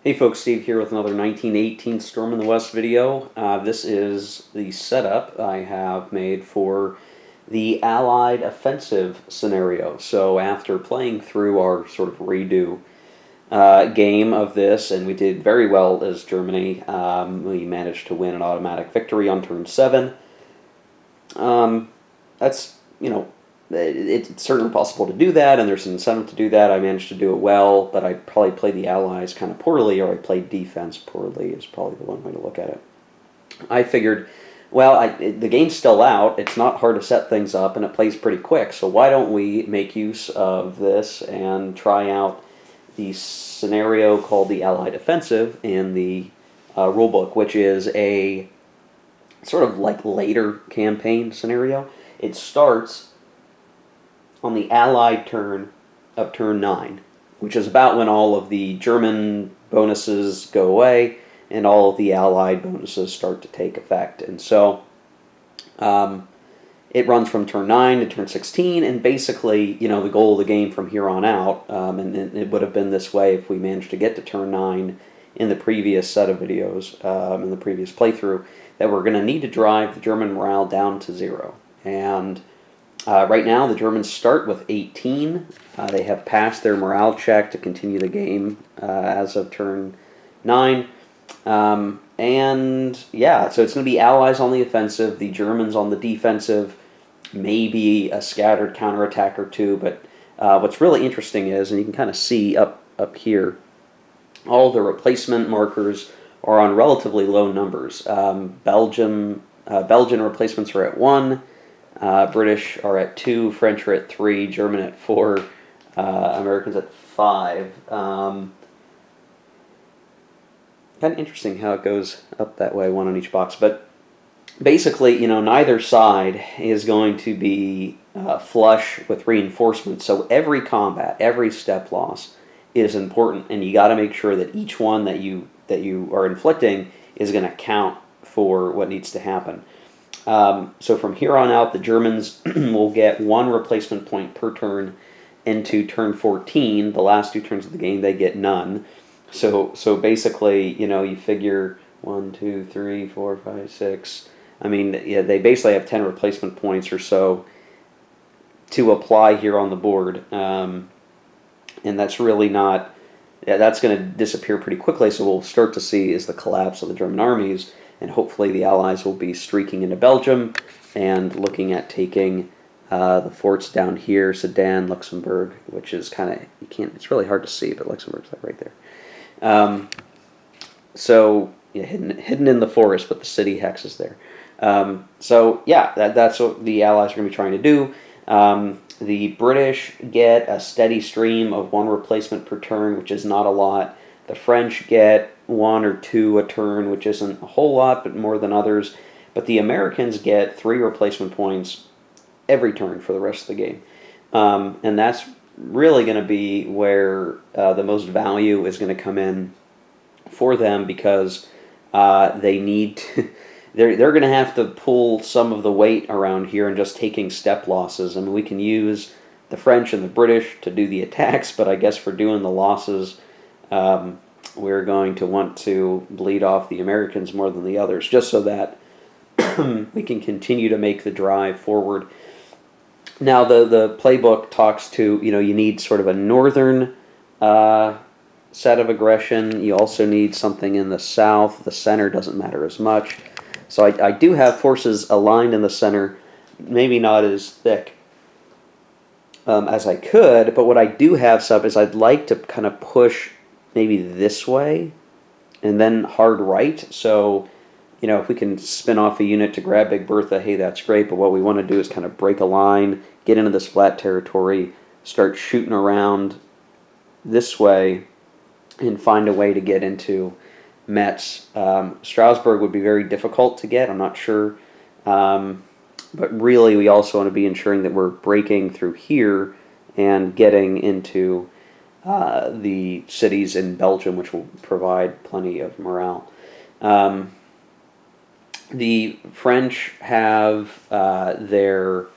Hey folks, Steve here with another 1918 Storm in the West video. This is the setup I have made for the Allied offensive scenario. So after playing through our sort of redo game of this, and we did very well as Germany, we managed to win an automatic victory on turn 7. That's, it's certainly possible to do that, and there's an incentive to do that. I managed to do it well, but I probably played the Allies kind of poorly, or I played defense poorly is probably the one way to look at it. I figured, well, the game's still out. It's not hard to set things up, and it plays pretty quick, so why don't we make use of this and try out the scenario called the Allied Offensive in the rulebook, which is a sort of like later campaign scenario. It starts on the Allied turn of turn 9, which is about when all of the German bonuses go away and all of the Allied bonuses start to take effect. And so it runs from turn 9 to turn 16, and basically, the goal of the game from here on out, and it would have been this way if we managed to get to turn 9 in the previous set of videos, in the previous playthrough, that we're going to need to drive the German morale down to 0. And right now, the Germans start with 18. They have passed their morale check to continue the game as of turn 9. And yeah, so it's going to be Allies on the offensive, the Germans on the defensive, maybe a scattered counterattack or two. But what's really interesting is, and you can kind of see up here, all the replacement markers are on relatively low numbers. Belgian replacements are at 1. British are at 2, French are at 3, German at 4, Americans at 5. Kind of interesting how it goes up that way, 1 on each box. But basically, neither side is going to be flush with reinforcements. So every combat, every step loss is important, and you got to make sure that each one that you are inflicting is going to count for what needs to happen. So from here on out, the Germans will get 1 replacement point per turn into turn 14. The last 2 turns of the game, they get none. So basically, you figure 1, 2, 3, 4, 5, 6. I mean, yeah, they basically have 10 replacement points or so to apply here on the board. And that's really not, that's going to disappear pretty quickly. So we'll start to see is the collapse of the German armies. And hopefully the Allies will be streaking into Belgium and looking at taking the forts down here, Sedan, Luxembourg, which is kind of, it's really hard to see, but Luxembourg's like right there. So, yeah, hidden in the forest, but the city hex is there. So, yeah, that's what the Allies are going to be trying to do. The British get a steady stream of 1 replacement per turn, which is not a lot. The French get 1 or 2 a turn, which isn't a whole lot, but more than others. But the Americans get 3 replacement points every turn for the rest of the game. And that's really going to be where the most value is going to come in for them, because they need to, they're going to have to pull some of the weight around here and just taking step losses. I mean, we can use the French and the British to do the attacks, but I guess for doing the losses, we're going to want to bleed off the Americans more than the others, just so that we can continue to make the drive forward. Now, the playbook talks to, you need sort of a northern set of aggression. You also need something in the south. The center doesn't matter as much. So I do have forces aligned in the center, maybe not as thick as I could, but what I do have is I'd like to kind of push maybe this way and then hard right. So, if we can spin off a unit to grab Big Bertha, hey, that's great, but what we want to do is kind of break a line, get into this flat territory, start shooting around this way, and find a way to get into Metz. Strasbourg would be very difficult to get, I'm not sure. But really, we also want to be ensuring that we're breaking through here and getting into the cities in Belgium, which will provide plenty of morale. The French have their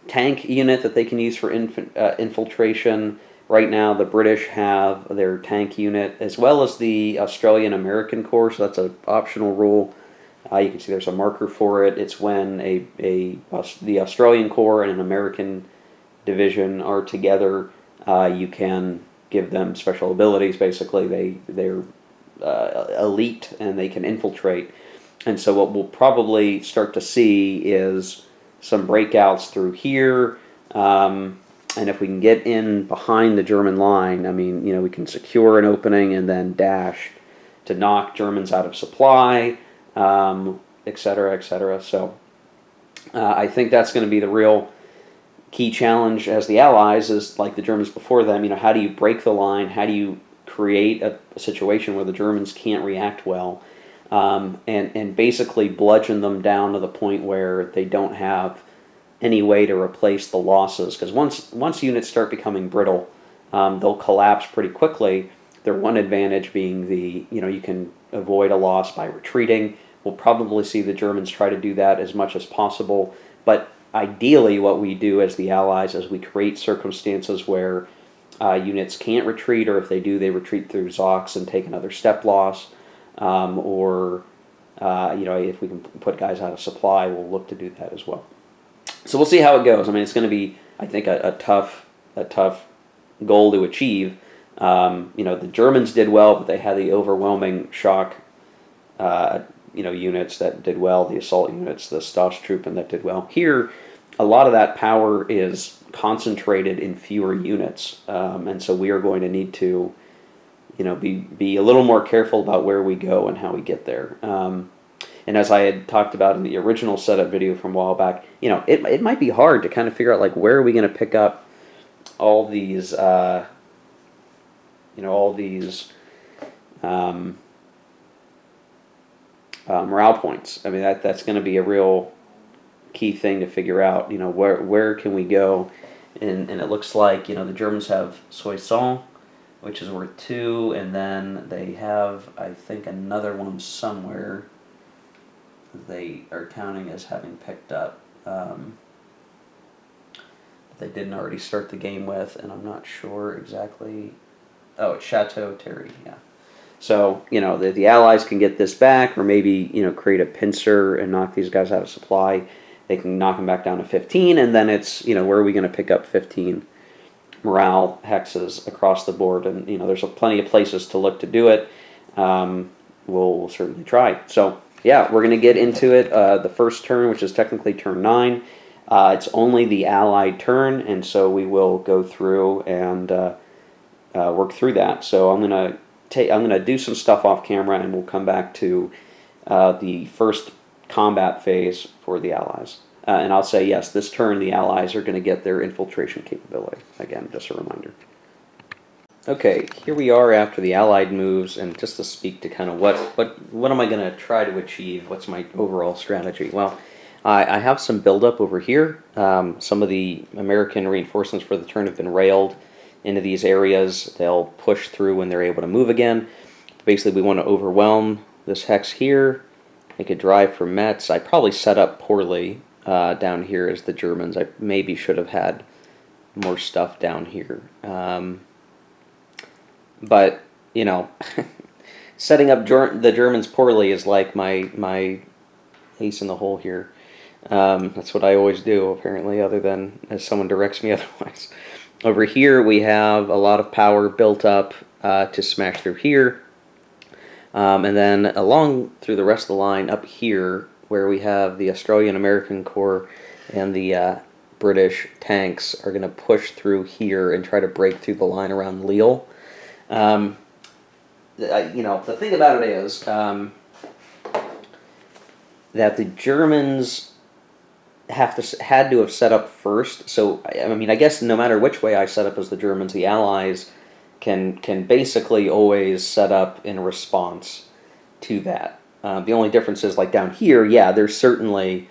tank unit that they can use for infiltration. Right now, the British have their tank unit as well as the Australian American Corps, so that's an optional rule. You can see there's a marker for it. It's when the Australian Corps and an American division are together. You can give them special abilities. Basically, they're elite and they can infiltrate. And so what we'll probably start to see is some breakouts through here. And if we can get in behind the German line, I mean, we can secure an opening and then dash to knock Germans out of supply, et cetera, et cetera. So I think that's going to be the real key challenge as the Allies is like the Germans before them. How do you break the line? How do you create a situation where the Germans can't react well, and basically bludgeon them down to the point where they don't have any way to replace the losses? Because once units start becoming brittle, they'll collapse pretty quickly. Their one advantage being you can avoid a loss by retreating. We'll probably see the Germans try to do that as much as possible. But ideally, what we do as the Allies is we create circumstances where units can't retreat, or if they do, they retreat through Zox and take another step loss. Or if we can put guys out of supply, we'll look to do that as well. So we'll see how it goes. I mean, it's going to be, I think, a tough goal to achieve. The Germans did well, but they had the overwhelming shock, units that did well, the assault units, the Stoßtruppen that did well. Here, a lot of that power is concentrated in fewer units, and so we are going to need to, be a little more careful about where we go and how we get there. And as I had talked about in the original setup video from a while back, it might be hard to kind of figure out, like, where are we going to pick up all these, morale points. I mean, that's going to be a real key thing to figure out. Where can we go? And it looks like, the Germans have Soissons, which is worth 2, and then they have, I think, another one somewhere they are counting as having picked up. They didn't already start the game with, and I'm not sure exactly. Oh, it's Chateau Thierry, yeah. So, the Allies can get this back, or maybe, create a pincer and knock these guys out of supply. They can knock them back down to 15, and then it's, where are we going to pick up 15 morale hexes across the board? And, there's plenty of places to look to do it. We'll certainly try. So, yeah, we're going to get into it. The first turn, which is technically turn 9, it's only the Allied turn, and so we will go through and work through that. So I'm going to do some stuff off camera, and we'll come back to the first combat phase for the Allies. And I'll say, yes, this turn the Allies are going to get their infiltration capability. Again, just a reminder. Okay, here we are after the Allied moves, and just to speak to kind of what am I going to try to achieve? What's my overall strategy? Well, I have some buildup over here. Some of the American reinforcements for the turn have been railed into these areas. They'll push through when they're able to move again. Basically, we want to overwhelm this hex here, make a drive for Metz. I probably set up poorly down here as the Germans. I maybe should have had more stuff down here. But, setting up the Germans poorly is like my ace in the hole here. That's what I always do, apparently, other than as someone directs me otherwise. Over here, we have a lot of power built up to smash through here. And then along through the rest of the line up here, where we have the Australian American Corps and the British tanks are going to push through here and try to break through the line around Lille. The thing about it is that the Germans had to have set up first. So, I mean, I guess no matter which way I set up as the Germans, the Allies can basically always set up in response to that. The only difference is, like down here, yeah, there's certainly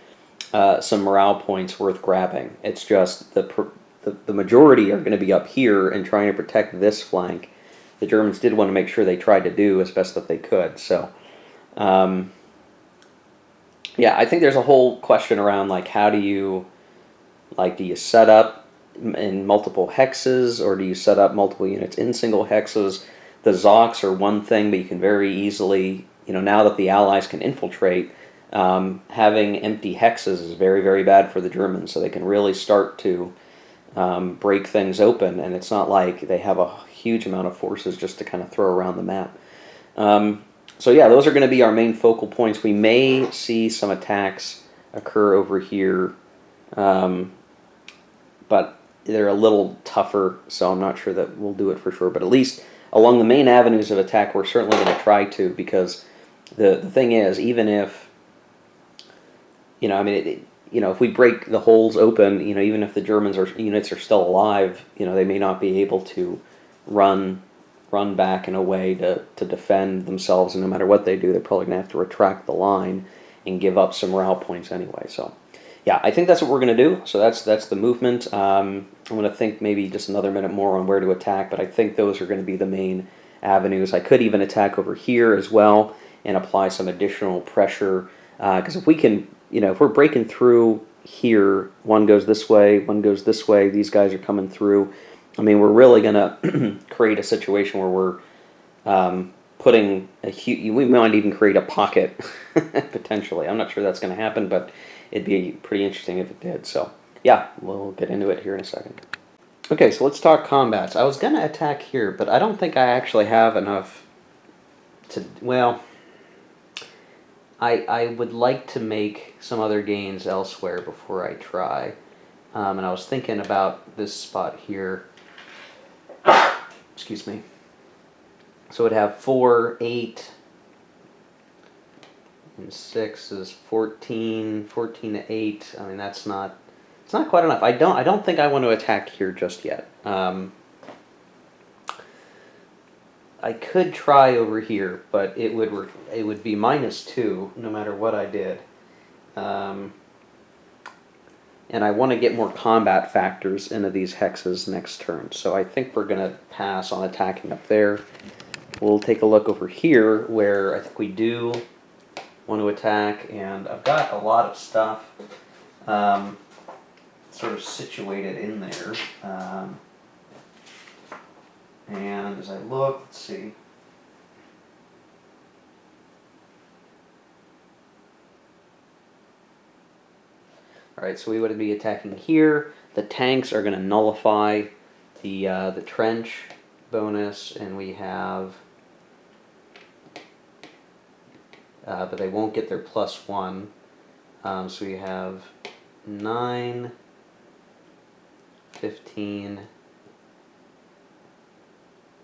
some morale points worth grabbing. It's just the majority are going to be up here and trying to protect this flank. The Germans did want to make sure they tried to do as best that they could. So, yeah, I think there's a whole question around, like, how do you set up in multiple hexes, or do you set up multiple units in single hexes? The Zocs are one thing, but you can very easily, now that the Allies can infiltrate, having empty hexes is very, very bad for the Germans, so they can really start to break things open, and it's not like they have a huge amount of forces just to kind of throw around the map. So yeah, those are going to be our main focal points. We may see some attacks occur over here, but they're a little tougher, so I'm not sure that we'll do it for sure. But at least along the main avenues of attack, we're certainly going to try to, because the thing is, even if, if we break the holes open, even if the units are still alive, they may not be able to run back in a way to defend themselves, and no matter what they do, they're probably going to have to retract the line and give up some morale points anyway. So yeah, I think that's what we're going to do. So that's the movement. I'm going to think maybe just another minute more on where to attack, but I think those are going to be the main avenues. I could even attack over here as well and apply some additional pressure, because if we can, if we're breaking through here, one goes this way, one goes this way, these guys are coming through, I mean, we're really going to create a situation where we're putting a huge, we might even create a pocket, potentially. I'm not sure that's going to happen, but it'd be pretty interesting if it did. So, yeah, we'll get into it here in a second. Okay, so let's talk combats. I was going to attack here, but I don't think I actually have enough to, well, I would like to make some other gains elsewhere before I try. And I was thinking about this spot here. Excuse me. So it'd have 4, 8, and 6 is 14, 14 to 8. I mean, it's not quite enough. I don't think I want to attack here just yet. I could try over here, but it would be -2 no matter what I did. And I want to get more combat factors into these hexes next turn. So I think we're going to pass on attacking up there. We'll take a look over here where I think we do want to attack. And I've got a lot of stuff sort of situated in there. And as I look, let's see. Alright, so we would be attacking here. The tanks are going to nullify the trench bonus, and we have, but they won't get their +1. So we have 9, 15,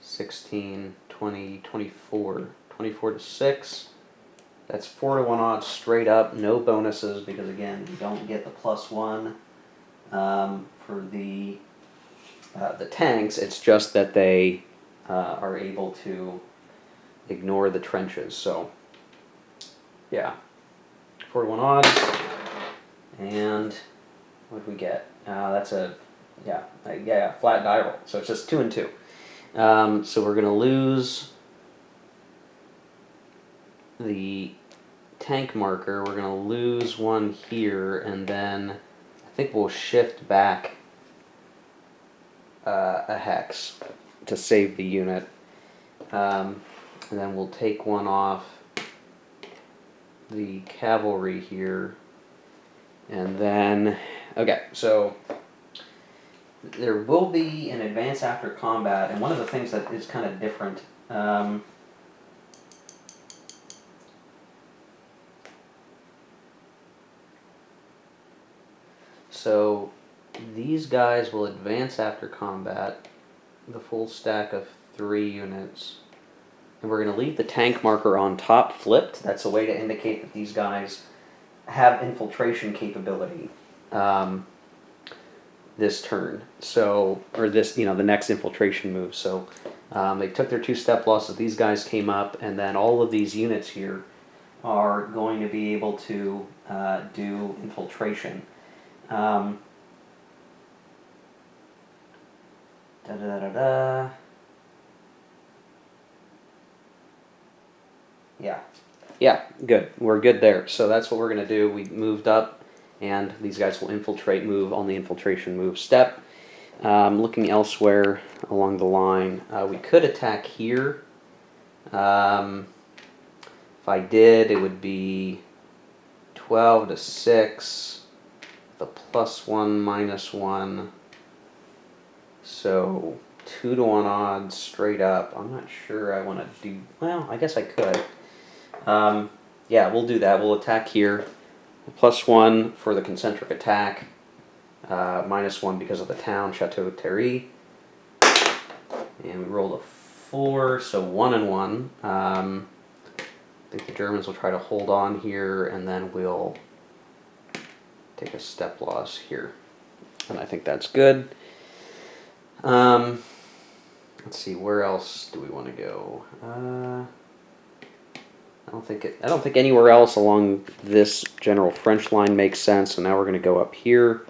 16, 20, 24. 24 to 6. That's 4 to 1 odds straight up, no bonuses, because again, you don't get the +1 for the tanks. It's just that they are able to ignore the trenches. So, yeah, 4 to 1 odds, and what do we get? That's a flat die roll. So it's just 2 and 2. So we're gonna lose the tank marker. We're going to lose 1 here, and then I think we'll shift back a hex to save the unit. And then we'll take 1 off the cavalry here. And then, okay, so there will be an advance after combat, and one of the things that is kind of different, so these guys will advance after combat, the full stack of 3 units. And we're going to leave the tank marker on top flipped. That's a way to indicate that these guys have infiltration capability this turn. So, or this, the next infiltration move. So they took their 2 step losses. These guys came up, and then all of these units here are going to be able to do infiltration. Yeah, good. We're good there. So that's what we're going to do. We moved up, and these guys will infiltrate move on the infiltration move step. Looking elsewhere along the line, we could attack here. If I did, it would be 12 to 6, the +1, -1. So 2 to 1 odds straight up. I'm not sure I want to do. Well, I guess I could. Yeah, we'll do that. We'll attack here. +1 for the concentric attack. -1 because of the town, Chateau Thierry. And we rolled a 4, so 1 and 1. I think the Germans will try to hold on here, and then we'll take a step loss here. And I think that's good. Let's see, where else do we want to go? I don't think anywhere else along this general French line makes sense. So now we're going to go up here.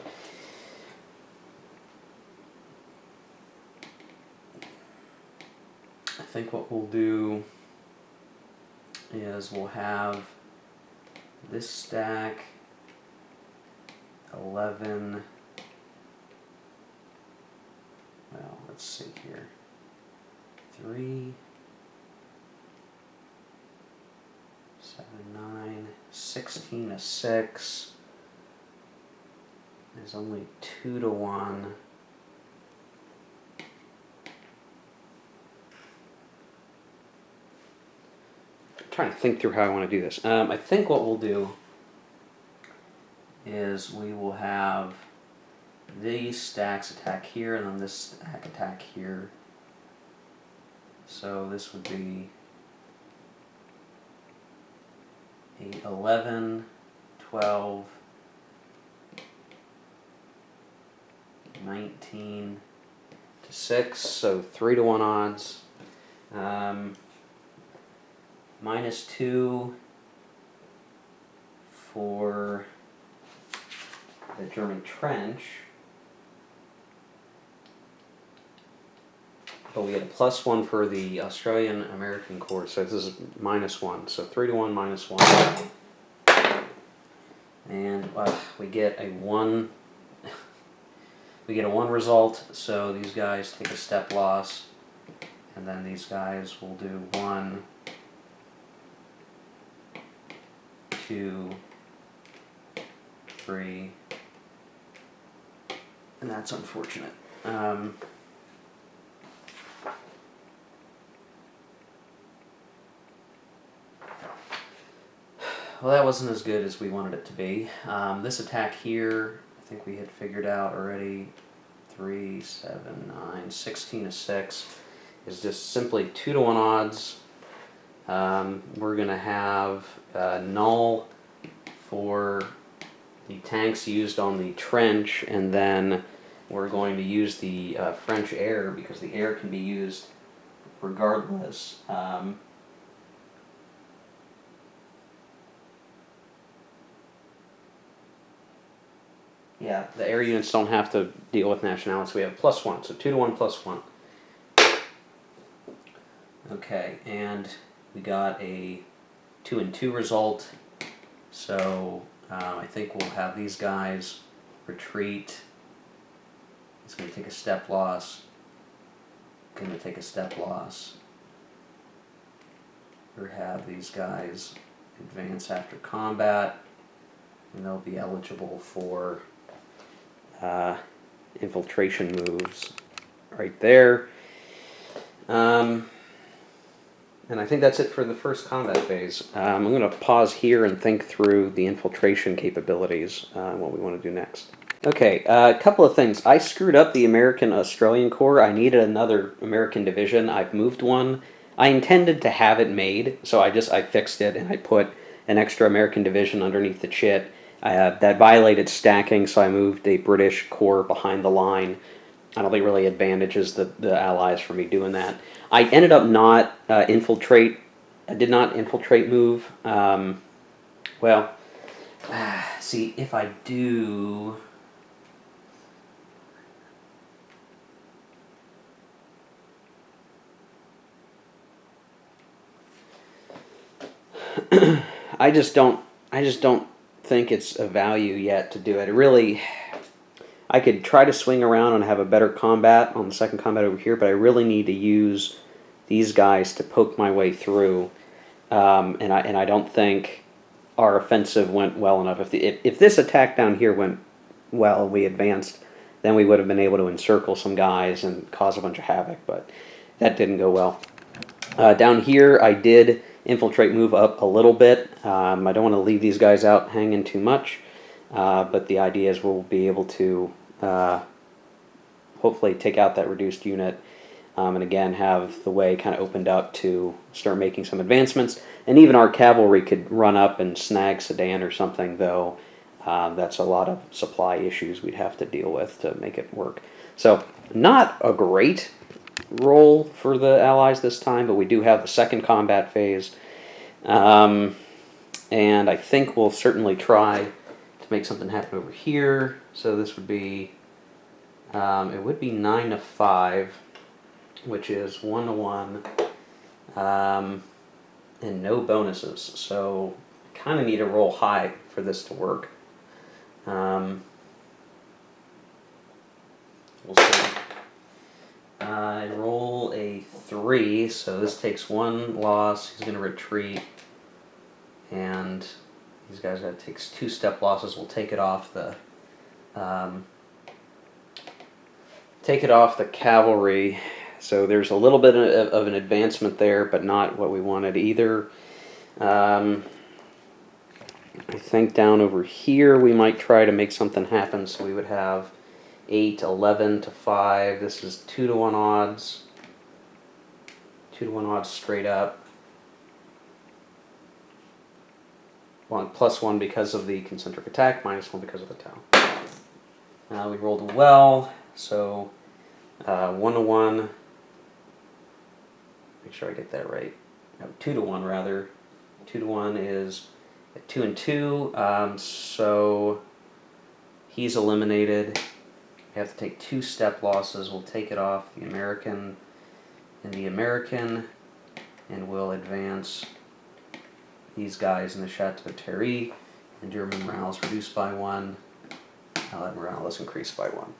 I think what we'll do is we'll have this stack 11. Well, let's see here. 3, 7, 9, 16 to 6. There's only 2 to 1. I'm trying to think through how I want to do this. I think what we'll do is we will have these stacks attack here, and then this stack attack here. So this would be 8, 11, 12, 19 to 6, so 3 to 1 odds. -2 for the German trench. But we get a +1 for the Australian American Corps, so this is -1. So 3 to 1, -1. And we get a 1. We get a 1 result, so these guys take a step loss. And then these guys will do 1, 2, 3. And that's unfortunate. Well, that wasn't as good as we wanted it to be. This attack here, I think we had figured out already, 3, 7, 9, 16 to 6, is just simply 2 to 1 odds. We're going to have null for the tanks used on the trench, and then we're going to use the French air, because the air can be used regardless. Yeah, the air units don't have to deal with nationality, so we have +1, so 2 to 1 +1. Okay, and we got a 2 and 2 result, so I think we'll have these guys retreat. It's going to take a step loss. Going to take a step loss. Or have these guys advance after combat, and they'll be eligible for infiltration moves right there. And I think that's it for the first combat phase. I'm going to pause here and think through the infiltration capabilities and what we want to do next. Okay, a couple of things. I screwed up the American-Australian Corps. I needed another American division. I've moved one. I intended to have it made, so I fixed it, and I put an extra American division underneath the chit. That violated stacking, so I moved a British Corps behind the line. I don't think it really advantages the Allies for me doing that. I ended up not infiltrate. I did not infiltrate move. Well, see, if I do... I just don't think it's a value yet to do it. I could try to swing around and have a better combat on the second combat over here, but I really need to use these guys to poke my way through. And I don't think our offensive went well enough. If this attack down here went well, we advanced, then we would have been able to encircle some guys and cause a bunch of havoc, but that didn't go well. Down here, I did infiltrate move up a little bit. I don't want to leave these guys out hanging too much, but the idea is we'll be able to hopefully take out that reduced unit, and again have the way kind of opened up to start making some advancements. And even our cavalry could run up and snag Sedan or something, though that's a lot of supply issues we'd have to deal with to make it work. So not a great roll for the Allies this time, but we do have the second combat phase. And I think we'll certainly try to make something happen over here. So this would be, it would be 9 to 5, which is 1 to 1, and no bonuses. So kind of need to roll high for this to work. We'll see. I roll a 3, so this takes 1 loss. He's going to retreat, and these guys that takes 2 step losses. We'll take it off the cavalry. So there's a little bit of an advancement there, but not what we wanted either. I think down over here we might try to make something happen. So we would have 8, 11 to 5. This is 2 to 1 odds. 2 to 1 odds straight up. 1 plus 1 because of the concentric attack, minus 1 because of the tau. We rolled a well, so 1 to 1. Make sure I get that right. No, 2 to 1 rather. 2 to 1 is 2 and 2. So he's eliminated. We have to take 2 step losses. We'll take it off the American and the American, and we'll advance these guys in the Chateau Thierry. And German morale is reduced by 1. Allied morale is increased by 1.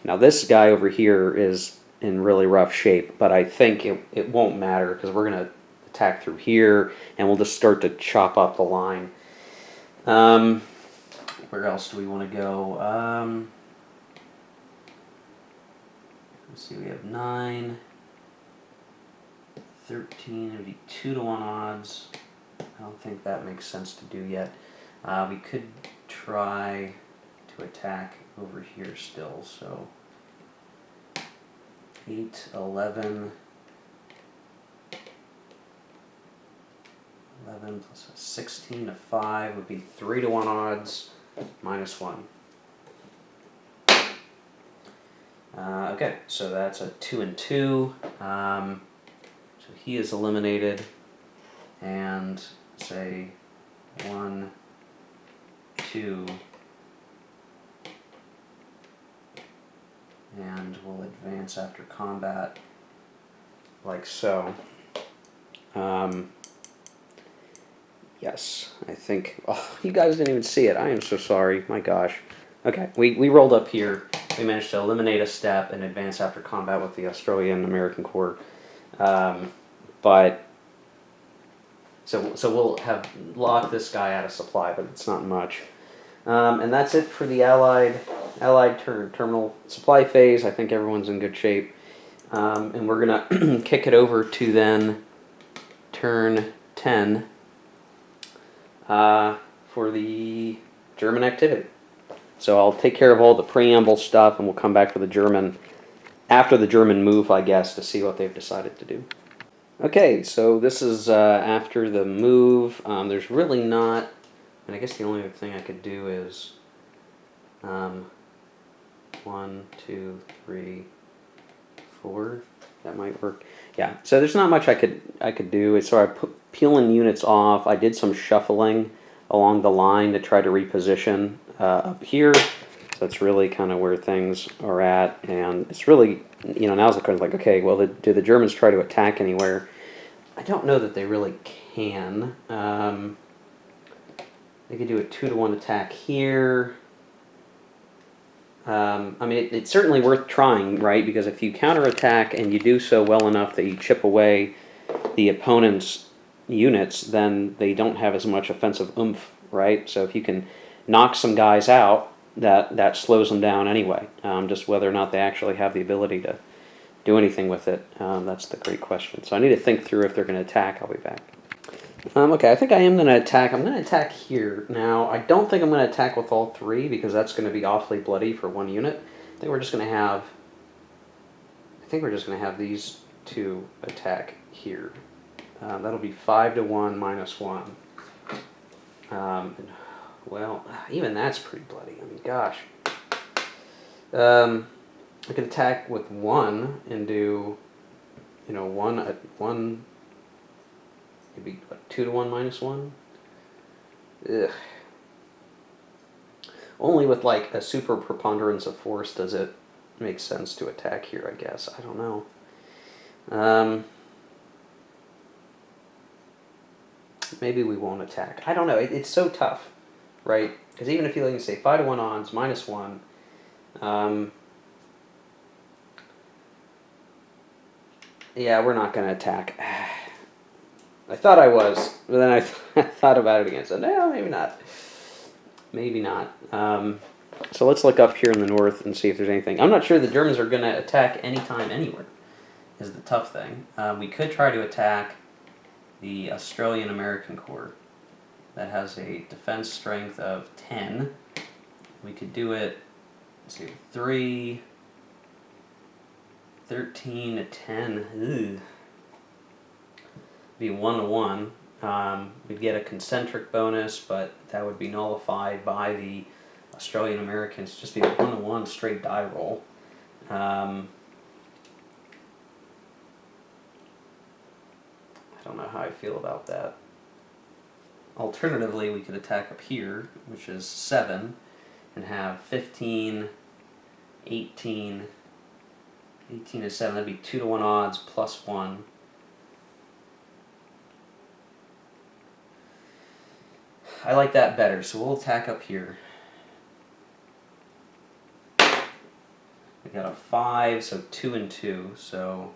Now this guy over here is in really rough shape, but I think it won't matter because we're going to attack through here, and we'll just start to chop up the line. Where else do we want to go? Let's see, we have 9, 13, it would be 2 to 1 odds. I don't think that makes sense to do yet. We could try to attack over here still, so 8, 11, 11 plus 16 to 5 would be 3 to 1 odds, minus 1. Okay, so that's a 2 and 2. So he is eliminated, and say 1, 2, and we'll advance after combat, like so. Yes, I think. Oh, you guys didn't even see it. I am so sorry. My gosh. Okay, we rolled up here. We managed to eliminate a step and advance after combat with the Australian American Corps. But so we'll have locked this guy out of supply, but it's not much. And that's it for the Allied terminal supply phase. I think everyone's in good shape. And we're gonna kick it over to then turn 10 for the German activity. So I'll take care of all the preamble stuff, and we'll come back for the German, after the German move, I guess, to see what they've decided to do. Okay, so this is after the move. There's really not, and I guess the only other thing I could do is 1, 2, 3, 4. That might work. Yeah, so there's not much I could do. So I put peeling units off. I did some shuffling along the line to try to reposition up here. So that's really kind of where things are at, and it's really, now's the question, like, okay, well, do the Germans try to attack anywhere? I don't know that they really can. They could do a 2 to 1 attack here. I mean, it's certainly worth trying, right? Because if you counterattack and you do so well enough that you chip away the opponent's units, then they don't have as much offensive oomph, right? So if you can knock some guys out, that slows them down anyway. Just whether or not they actually have the ability to do anything with it, that's the great question. So I need to think through if they're going to attack. I'll be back. Okay, I think I am going to attack. I'm going to attack here. Now, I don't think I'm going to attack with all three because that's going to be awfully bloody for one unit. I think we're just going to have these two attack here. That'll be 5 to 1 minus 1. Well, even that's pretty bloody. I mean, gosh. I could attack with 1 and do, one. Maybe 2 to 1 minus 1. Ugh. Only with like a super preponderance of force does it make sense to attack here, I guess. I don't know. Maybe we won't attack. I don't know. It's so tough, right? Because even if you like say 5 to 1 odds minus 1, yeah, we're not going to attack. I thought I was, but then I thought about it again. So no, maybe not. Maybe not. So let's look up here in the north and see if there's anything. I'm not sure the Germans are going to attack anytime, anywhere, is the tough thing. We could try to attack the Australian-American Corps. That has a defense strength of 10. We could do it, let's see, 3, 13 to 10. Ugh. Be 1 to 1. We'd get a concentric bonus, but that would be nullified by the Australian Americans. Just be a 1 to 1 straight die roll. I don't know how I feel about that. Alternatively, we could attack up here, which is 7, and have 15, 18 to 7. That'd be 2 to 1 odds plus 1. I like that better, so we'll attack up here. We got a 5, so 2 and 2. So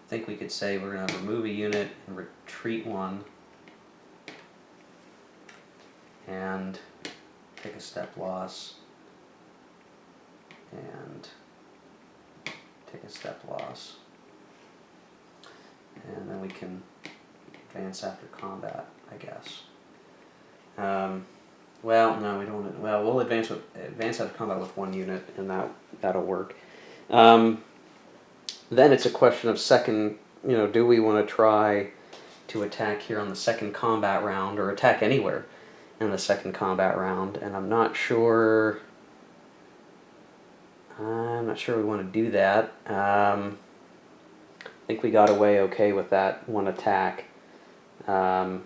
I think we could say we're going to remove a unit and retreat 1. And take a step loss. And take a step loss. And then we can advance after combat, I guess. Well, no, we don't. Well, we'll advance after combat with 1 unit, and that'll work. Then it's a question of second. Do we want to try to attack here on the second combat round, or attack anywhere in the second combat round? And I'm not sure. we want to do that. I think we got away okay with that one attack. But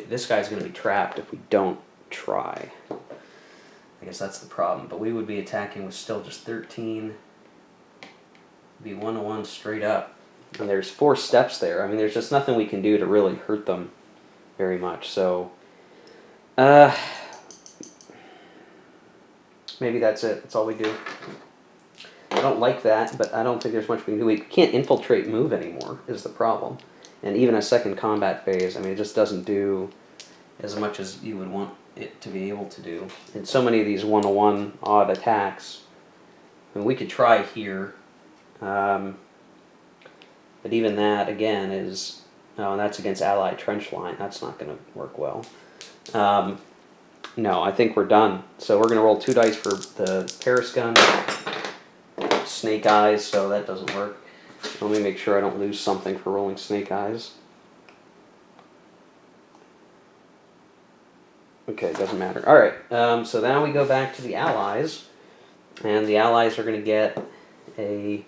this guy's going to be trapped if we don't try. I guess that's the problem. But we would be attacking with still just 13. Be 1 to 1 straight up. And there's 4 steps there. I mean, there's just nothing we can do to really hurt them very much. So, maybe that's it. That's all we do. I don't like that, but I don't think there's much we can do. We can't infiltrate move anymore, is the problem. And even a second combat phase, I mean, it just doesn't do as much as you would want it to be able to do. And so many of these 1 to 1 odd attacks. I mean, we could try here. But even that, again, is... Oh, and that's against Allied trench line. That's not going to work well. No, I think we're done. So we're going to roll 2 dice for the Paris gun. Snake eyes, so that doesn't work. Let me make sure I don't lose something for rolling snake eyes. Okay, doesn't matter. Alright, so now we go back to the Allies. And the Allies are going to get a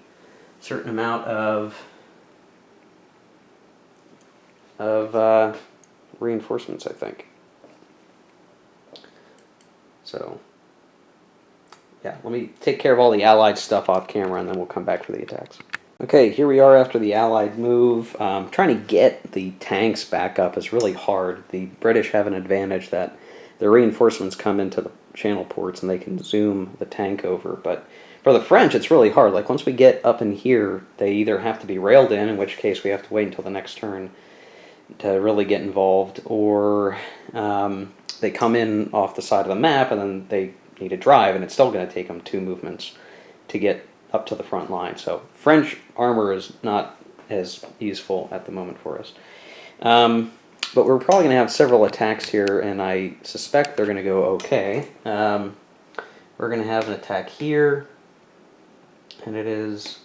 certain amount of reinforcements, I think. So, yeah, let me take care of all the Allied stuff off camera, and then we'll come back for the attacks. Okay, here we are after the Allied move. Trying to get the tanks back up is really hard. The British have an advantage that the reinforcements come into the channel ports and they can zoom the tank over. But for the French, it's really hard. Like once we get up in here, they either have to be railed in which case we have to wait until the next turn to really get involved, or they come in off the side of the map and then they need to drive, and it's still going to take them 2 movements to get up to the front line. So French armor is not as useful at the moment for us. But we're probably going to have several attacks here, and I suspect they're going to go okay. We're going to have an attack here, and it is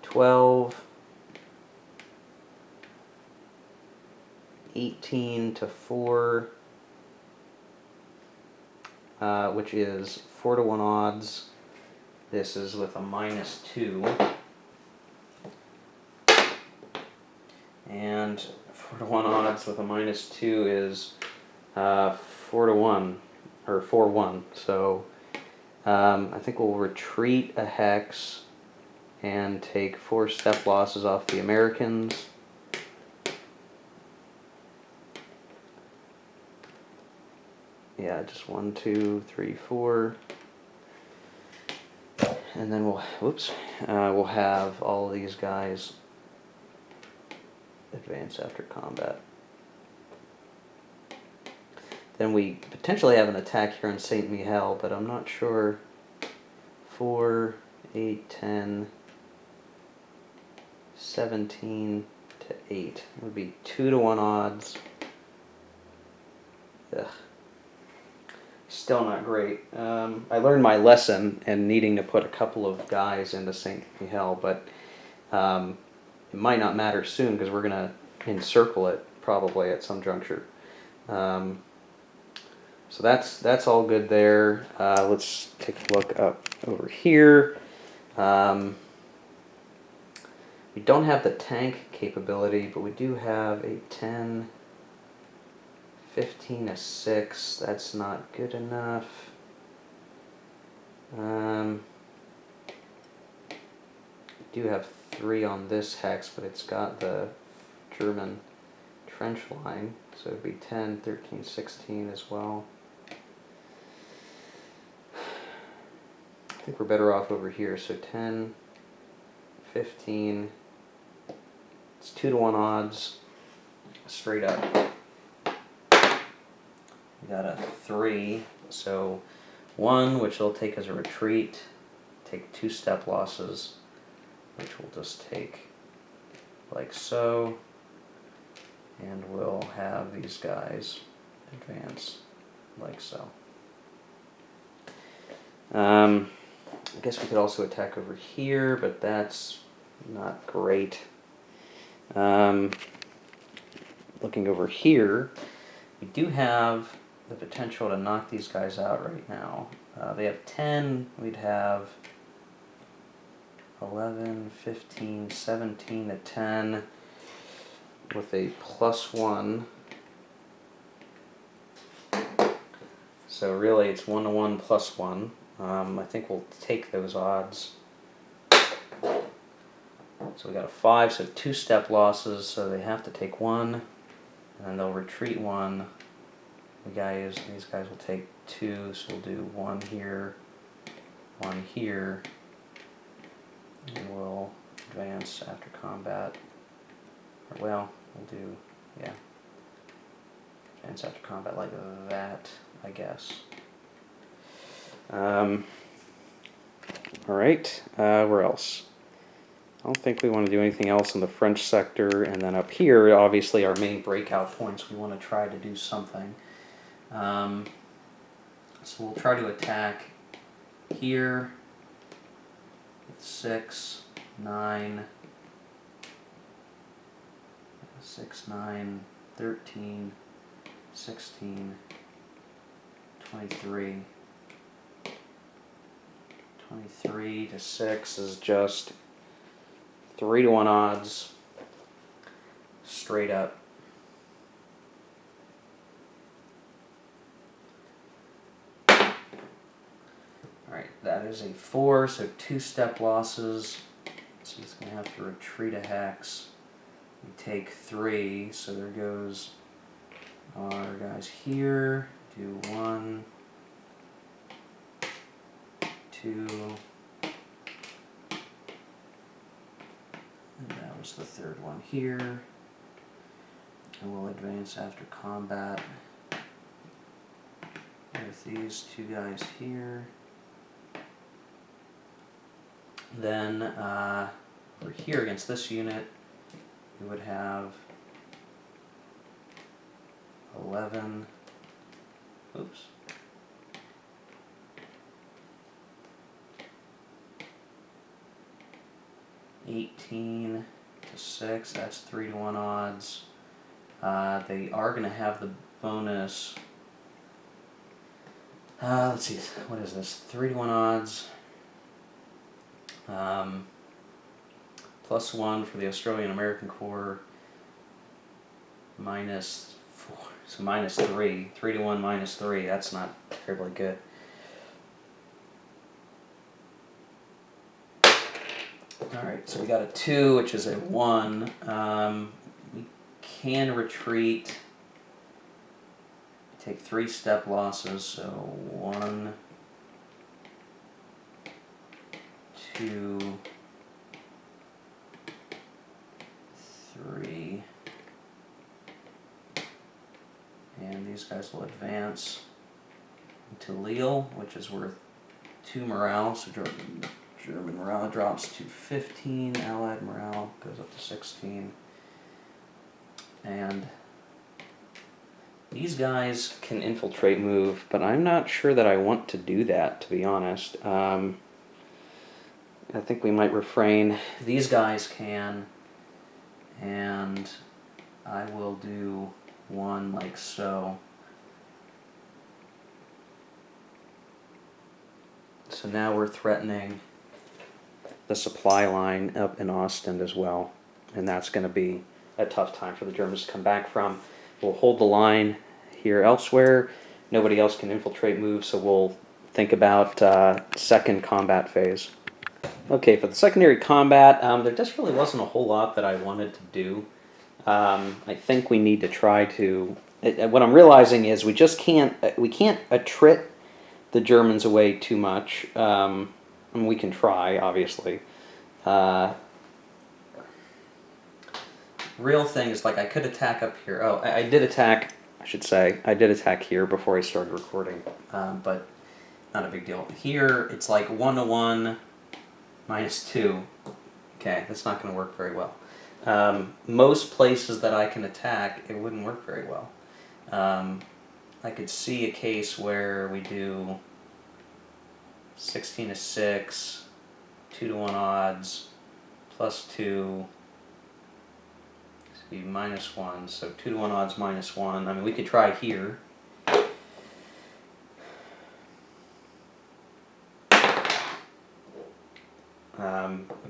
12, 18 to 4, which is 4 to 1 odds. This is with a -2. And 4 to 1 odds with a -2 is 4 to 1, or 4-1. So I think we'll retreat a hex and take 4 step losses off the Americans. Yeah, just 1, 2, 3, 4. And then we'll have all of these guys advance after combat. Then we potentially have an attack here on St. Mihiel, but I'm not sure. 4, 8, 10, 17 to 8. It would be 2 to 1 odds. Ugh. Still not great. I learned my lesson in needing to put a couple of guys into St. Mihiel, but it might not matter soon because we're going to encircle it probably at some juncture. So that's all good there. Let's take a look up over here. We don't have the tank capability, but we do have a 10, 15, a 6. That's not good enough. We do have 3 on this hex, but it's got the German trench line, so it would be 10, 13, 16 as well. I think we're better off over here, so 10, 15, it's 2 to 1 odds, straight up. We got a 3, so 1, which will take as a retreat, take 2 step losses, which we'll just take like so, and we'll have these guys advance like so. I guess we could also attack over here, but that's not great. Looking over here, we do have the potential to knock these guys out right now. They have 10, we'd have 11, 15, 17 to 10 with a +1. So really it's 1 to 1 +1. I think we'll take those odds. So we got a 5, so 2 step losses, so they have to take 1, and then they'll retreat 1. These guys will take 2, so we'll do 1 here, 1 here, and we'll advance after combat. Or, well, we'll do, yeah, advance after combat like that, I guess. Alright, where else? I don't think we want to do anything else in the French sector, and then up here, obviously our main breakout points, we want to try to do something. So we'll try to attack here with 6, 9, 6, 9, 13, 16, 23. 23 to 6 is just 3 to 1 odds, straight up. Alright, that is a 4, so 2 step losses. So he's going to have to retreat a hex. We take 3, so there goes our guys here. Do 1, 2, and that was the third one here. And we'll advance after combat with these two guys here. Then over here against this unit, we would have 11. Oops. $18 to 6. That's 3-to-1 odds. They are going to have the bonus. Let's see. What is this? 3-to-1 odds. +1 for the Australian American Corps. -4. So -3. 3-to-1 -3. That's not terribly good. Alright, so we got a 2, which is a 1. We can retreat. Take 3 step losses, so 1, 2, 3. And these guys will advance into Lille, which is worth 2 morale, so German morale drops to 15, Allied morale goes up to 16. And these guys can infiltrate move, but I'm not sure that I want to do that, to be honest. I think we might refrain. These guys can, and I will do 1 like so. So now we're threatening the supply line up in Ostend as well, and that's going to be a tough time for the Germans to come back from. We'll hold the line here elsewhere. Nobody else can infiltrate move, so we'll think about second combat phase. Okay, for the secondary combat, there just really wasn't a whole lot that I wanted to do. I think we need to try to. What I'm realizing is we just can't attrit the Germans away too much. I mean, we can try, obviously. Real thing is, like, I could attack up here. Oh, I did attack. I should say I did attack here before I started recording, but not a big deal. Here it's like 1-to-1 -2. Okay, that's not going to work very well. Most places that I can attack, it wouldn't work very well. I could see a case where we do 16 to 6, 2-to-1 odds, +2, this would be -1, so 2-to-1 odds -1. I mean, we could try here.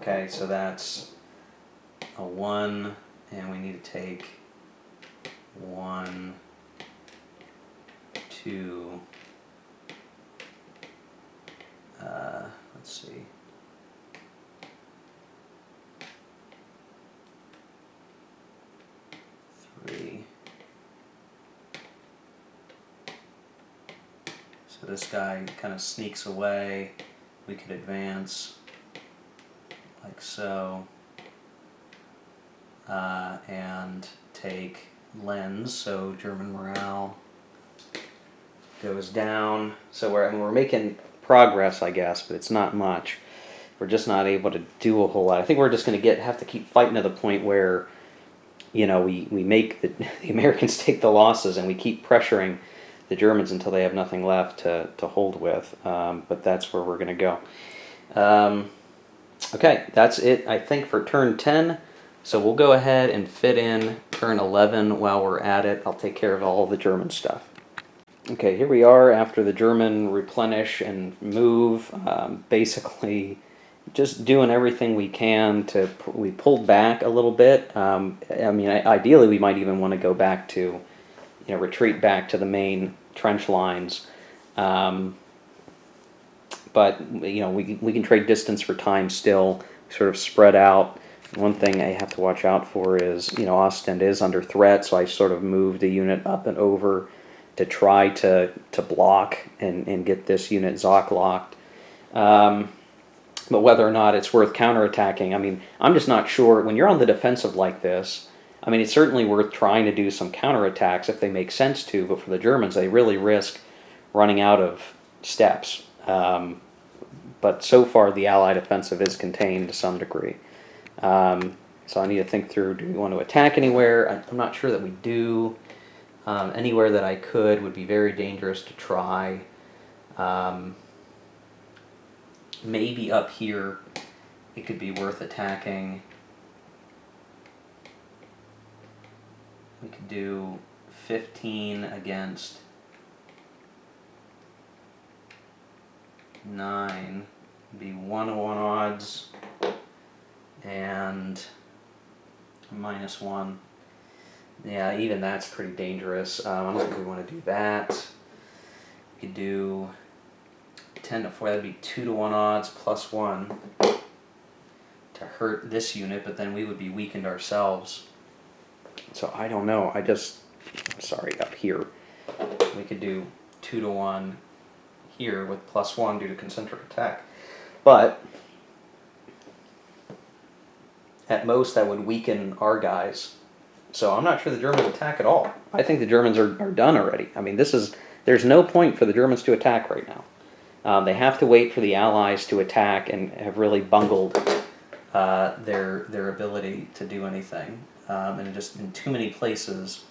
Okay, so that's a 1, and we need to take 1, 2, let's see, three. So this guy kind of sneaks away. We could advance like so, and take Lens, so German morale goes down. So we're making progress, I guess, but it's not much. We're just not able to do a whole lot. I think we're just going to have to keep fighting to the point where, you know, we make the Americans take the losses, and we keep pressuring the Germans until they have nothing left to hold with. But that's where we're going to go. Okay, that's it, I think, for turn 10. So we'll go ahead and fit in turn 11 while we're at it. I'll take care of all the German stuff. Okay, here we are after the German replenish and move. Basically, just doing everything we can to. We pulled back a little bit. I mean, ideally, we might even want to go back to, you know, retreat back to the main trench lines. But you know, we can trade distance for time still. Sort of spread out One thing I have to watch out for is, Ostend is under threat, so I sort of moved a unit up and over to try to block and get this unit Zoc locked. But whether or not it's worth counterattacking, I mean, I'm just not sure. When you're on the defensive like this, I mean, it's certainly worth trying to do some counterattacks if they make sense to, but for the Germans, they really risk running out of steps. But so far, the Allied offensive is contained to some degree. So I need to think through, do we want to attack anywhere? I'm not sure that we do. Anywhere that I could would be very dangerous to try. Maybe up here it could be worth attacking. We could do 15 against 9. It'd be 1-1 odds and -1. Yeah, even that's pretty dangerous. I don't think we want to do that. We could do 10-4. That'd be 2-1 odds +1 to hurt this unit, but then we would be weakened ourselves. So I don't know. Sorry, up here we could do 2-1 here with +1 due to concentric attack, but at most that would weaken our guys. So I'm not sure the Germans attack at all. I think the Germans are done already. I mean, there's no point for the Germans to attack right now. They have to wait for the Allies to attack and have really bungled their ability to do anything. And just in too many places.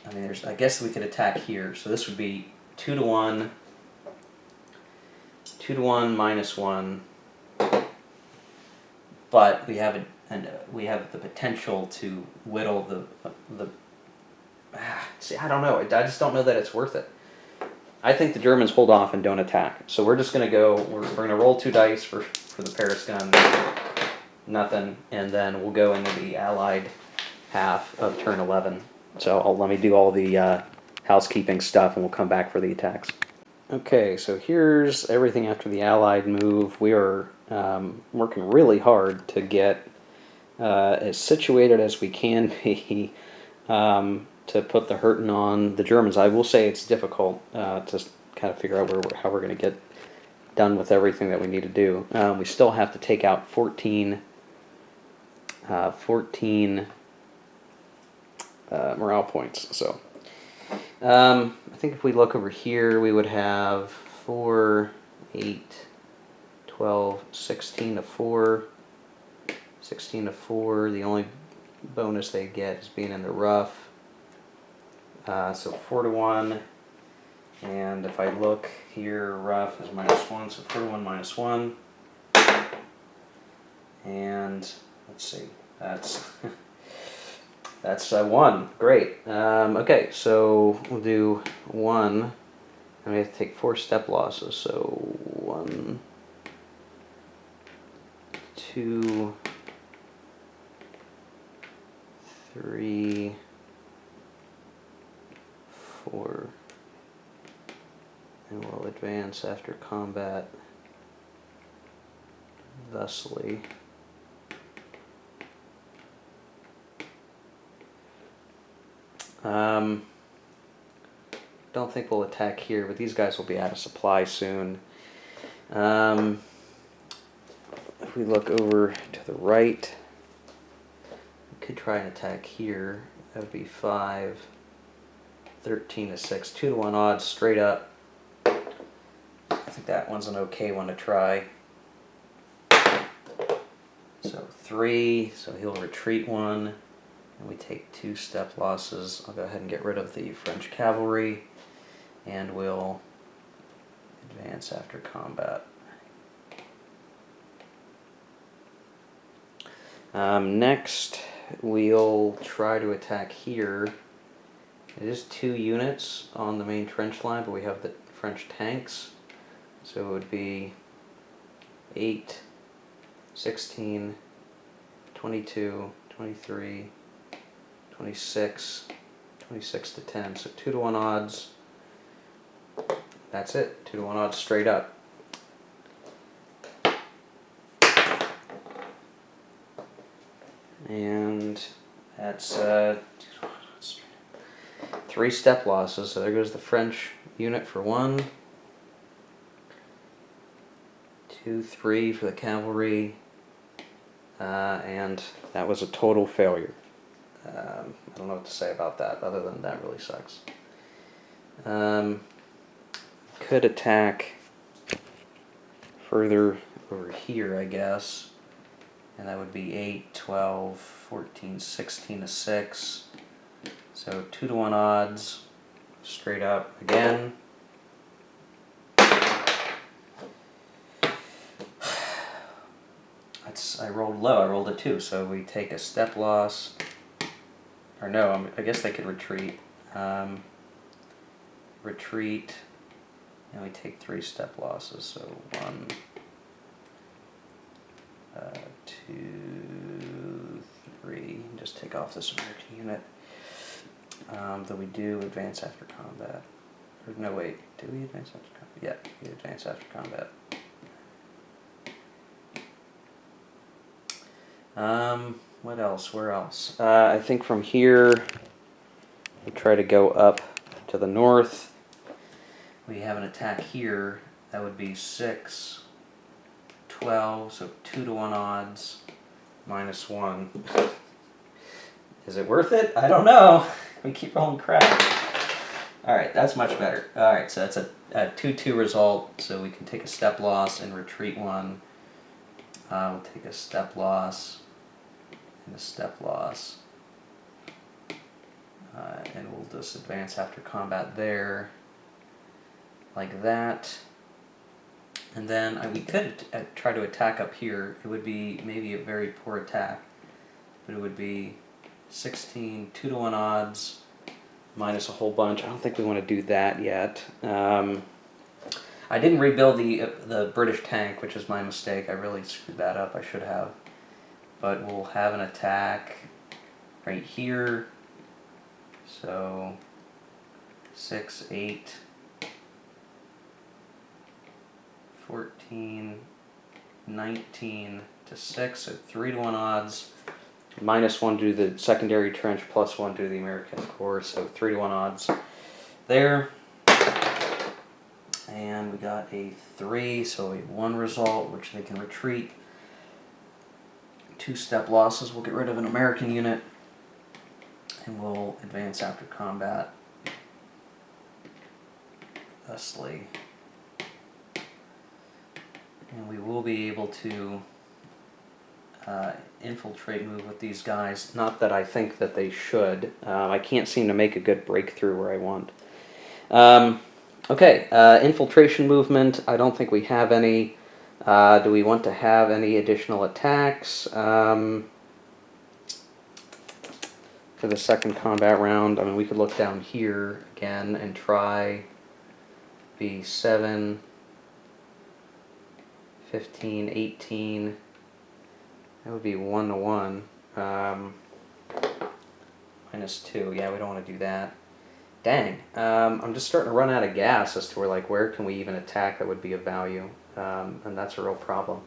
I mean, I guess we could attack here. So this would be 2-1, 2-1 -1. But we have the potential to whittle the. See, I don't know. I just don't know that it's worth it. I think the Germans hold off and don't attack. So we're just going to go. We're going to roll 2 dice for the Paris gun. Nothing, and then we'll go into the Allied half of turn 11. So let me do all the housekeeping stuff, and we'll come back for the attacks. Okay, so here's everything after the Allied move. We are working really hard to get as situated as we can be to put the hurting on the Germans. I will say it's difficult to kind of figure out how we're going to get done with everything that we need to do. We still have to take out 14 morale points. So I think if we look over here, we would have 4, 8, 12, 16 to 4. 16 to 4. The only bonus they get is being in the rough. So 4-1. And if I look here, rough is -1, so 4-1 -1. And let's see, that's 1. Great. Okay, so we'll do 1, and we have to take 4 step losses. So 1, 2, 3, 4. And we'll advance after combat thusly. Don't think we'll attack here, but these guys will be out of supply soon. If we look over to the right, we could try and attack here. That would be 5, 13 to 6, 2-1 odds straight up. I think that one's an okay one to try. So 3, so he'll retreat 1, and we take 2 step losses. I'll go ahead and get rid of the French cavalry, and we'll advance after combat. Next, we'll try to attack here. It is 2 units on the main trench line, but we have the French tanks. So it would be 8, 16, 22, 23, 26, 26 to 10. So 2-1 odds. That's it. 2-1 odds straight up. And that's 3 step losses. So there goes the French unit for 1, 2, 3 for the cavalry, and that was a total failure. I don't know what to say about that, other than that really sucks. Could attack further over here, I guess. And that would be 8, 12, 14, 16 to 6. So 2 to 1 odds, straight up again. I rolled low, I rolled a 2, so we take a step loss. Or no, I guess they could retreat. Retreat, and we take 3 step losses, so 1, 2, 3, just take off this American unit. Though we do advance after combat. Or no, wait, do we advance after combat? Yeah, we advance after combat. What else? Where else? I think from here, we try to go up to the north. We have an attack here. That would be 6, 12, so 2 to 1 odds, -1. Is it worth it? I don't know. We keep rolling crap. Alright, that's much better. Alright, so that's a 2-2 result, so we can take a step loss and retreat 1. We'll take a step loss and a step loss. And we'll just advance after combat there, like that. And then we could try to attack up here. It would be maybe a very poor attack, but it would be 16, 2 to 1 odds, minus a whole bunch. I don't think we want to do that yet. I didn't rebuild the British tank, which is my mistake. I really screwed that up. I should have. But we'll have an attack right here. So 6, 8, 14, 19 to 6, so 3 to 1 odds. -1 due to the secondary trench, +1 due to the American Corps, so 3 to 1 odds there. And we got a 3, so a 1 result, which they can retreat. 2 step losses. We'll get rid of an American unit, and we'll advance after combat. Thusly. And we will be able to infiltrate move with these guys. Not that I think that they should. I can't seem to make a good breakthrough where I want. Okay, infiltration movement. I don't think we have any. Do we want to have any additional attacks for the second combat round? I mean, we could look down here again and try B7, 15, 18. That would be 1 to 1. -2. Yeah, we don't want to do that. Dang. I'm just starting to run out of gas as to where can we even attack that would be of value. And that's a real problem.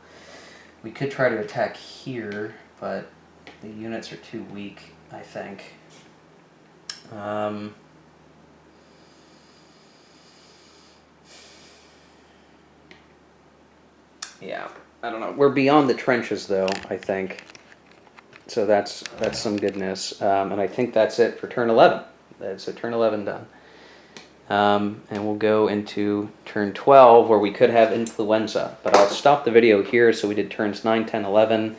We could try to attack here, but the units are too weak, I think. Yeah, I don't know. We're beyond the trenches, though, I think. So that's some goodness. And I think that's it for turn 11. So turn 11 done. And we'll go into turn 12, where we could have influenza. But I'll stop the video here. So we did turns 9, 10, 11.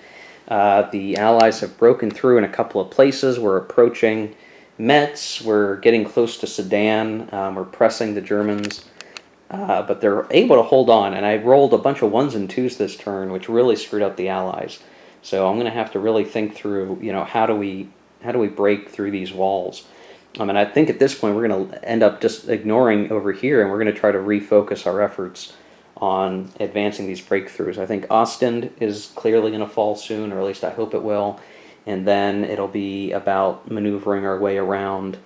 The Allies have broken through in a couple of places. We're approaching Metz. We're getting close to Sedan. We're pressing the Germans. But they're able to hold on. And I rolled a bunch of 1s and 2s this turn, which really screwed up the Allies. So I'm going to have to really think through, how do we break through these walls? And I think at this point we're going to end up just ignoring over here, and we're going to try to refocus our efforts on advancing these breakthroughs. I think Ostend is clearly going to fall soon, or at least I hope it will. And then it'll be about maneuvering our way around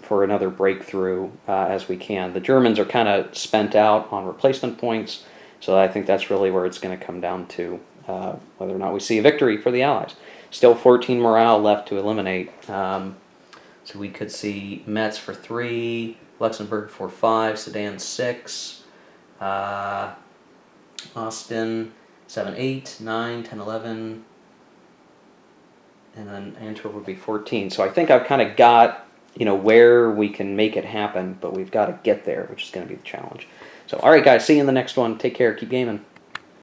for another breakthrough as we can. The Germans are kind of spent out on replacement points, so I think that's really where it's going to come down to whether or not we see a victory for the Allies. Still 14 morale left to eliminate. So we could see Metz for 3, Luxembourg for 5, Sedan 6, Austin 7, 8, 9, 10, 11, and then Antwerp would be 14. So I think I've kind of got, where we can make it happen, but we've got to get there, which is going to be the challenge. So, all right, guys, see you in the next one. Take care. Keep gaming.